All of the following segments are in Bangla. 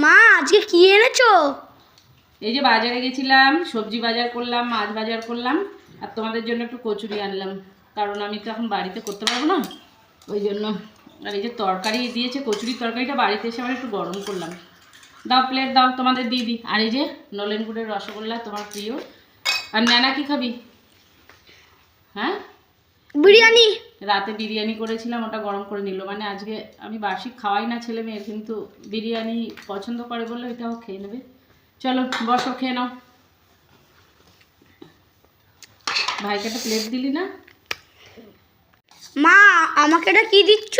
মা আজকে কি এনেছো? এই যে বাজারে গেছিলাম, সবজি বাজার করলাম, মাছ বাজার করলাম, আর তোমাদের জন্য একটু কচুরি আনলাম, কারণ আমি তো এখন বাড়িতে করতে পারবো না, ওই জন্য। আর এই যে তরকারি দিয়েছে, কচুরির তরকারিটা বাড়িতে এসে আমরা একটু গরম করলাম। দাও প্লেট দাও, তোমাদের দিয়ে দিই। আর এই যে নলেন গুড়ের রসগোল্লা, তোমার প্রিয়। আর ন্যানা কি খাবি? হ্যাঁ, বিরিয়ানি। রাতে বিরিয়ানি করেছিলাম, ওটা গরম করে নিল। মানে আজকে আমি বার্ষিক খাওয়াই না ছেলে মেয়ের, কিন্তু বিরিয়ানি পছন্দ করে বললে এটাও খেয়ে নেবে। চলো বসো, খেয়ে নাও। ভাইকে একটা প্লেট দিলি না? মা আমাকে এটা কি দিচ্ছ?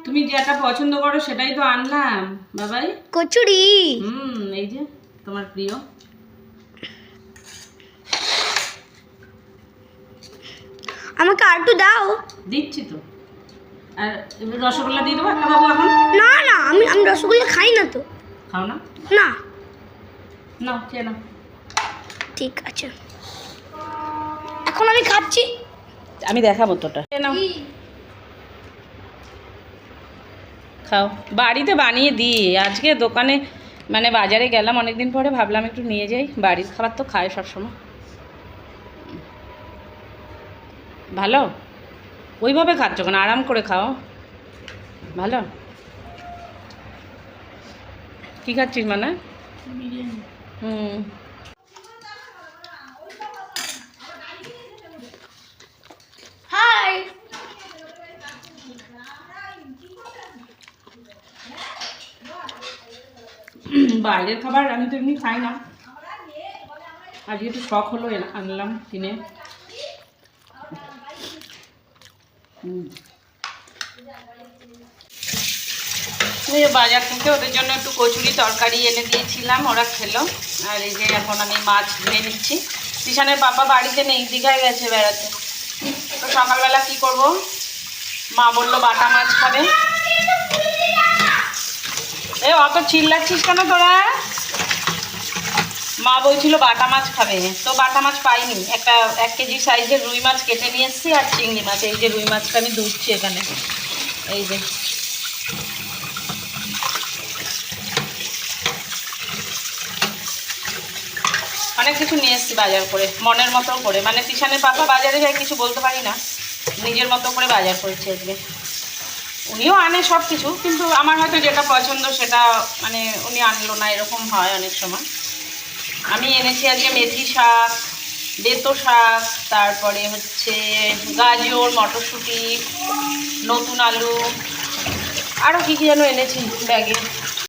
তুমি যেটা পছন্দ করো সেটাই তো আনলাম বাবাই। কচুরি। এই যে তোমার প্রিয়। আমাকে আর একটু দাও। দিচ্ছি তো। আর রসগোল্লা দিয়ে দেবো একটা বাবু এখন? না না, আমি রসগোল্লা খাই না তো। খাও না? না। নাও খেয়ে নাও। ঠিক আছে, এখন আমি খাচ্ছি। আমি দেখাবো তোটা। খেয়ে নাও, খাও। বাড়িতে বানিয়ে দিই আজকে, দোকানে মানে বাজারে গেলাম অনেকদিন পরে, ভাবলাম একটু নিয়ে যাই। বাড়ির খাবার তো খায় সবসময়। ভালো, ওইভাবে খাচ্ছ কেন? আরাম করে খাও। ভালো। কী খাচ্ছিস মানে? হাই। বাইরের খাবার আমি তো এমনি খাই না, আজকে একটু শখ হলো আনলাম কিনে। বাজার থেকে ওদের জন্য একটু কচুরি তরকারি এনে দিয়েছিলাম, ওরা খেলো। আর এই যে এখন আমি মাছ ধুয়ে নিচ্ছি। তিশানের পাপা বাড়িতে নেই, দীঘায় গেছে বেড়াতে। তো সকালবেলা কি করব? মা বললো বাটা মাছ খাবে। এ অত চিল্লাচ্ছিস কেন তোরা? মা বলছিল বাটা মাছ খাবে, তো বাটা মাছ পাইনি। 1 কেজি সাইজের রুই মাছ কেটে নিয়ে এসেছি, আর চিংড়ি মাছ। এই যে রুই মাছটা আমি ধুচ্ছি এখানে, এই যে। অনেক কিছু নিয়ে এসেছি বাজার করে, মনের মতো করে। মানে তিশানের পাপা বাজারে যায়, কিছু বলতে পারি না, নিজের মতো করে বাজার করেছে আজকে। উনিও আনে সব কিছু, কিন্তু আমার হয়তো যেটা পছন্দ সেটা মানে উনি আনলো না, এরকম হয় অনেক সময়। আমি এনেছি আজকে মেথি শাক, বেতো শাক, তারপরে হচ্ছে গাজর, মটরশুঁটি, নতুন আলু, আরও কী কী যেন এনেছি ব্যাগে।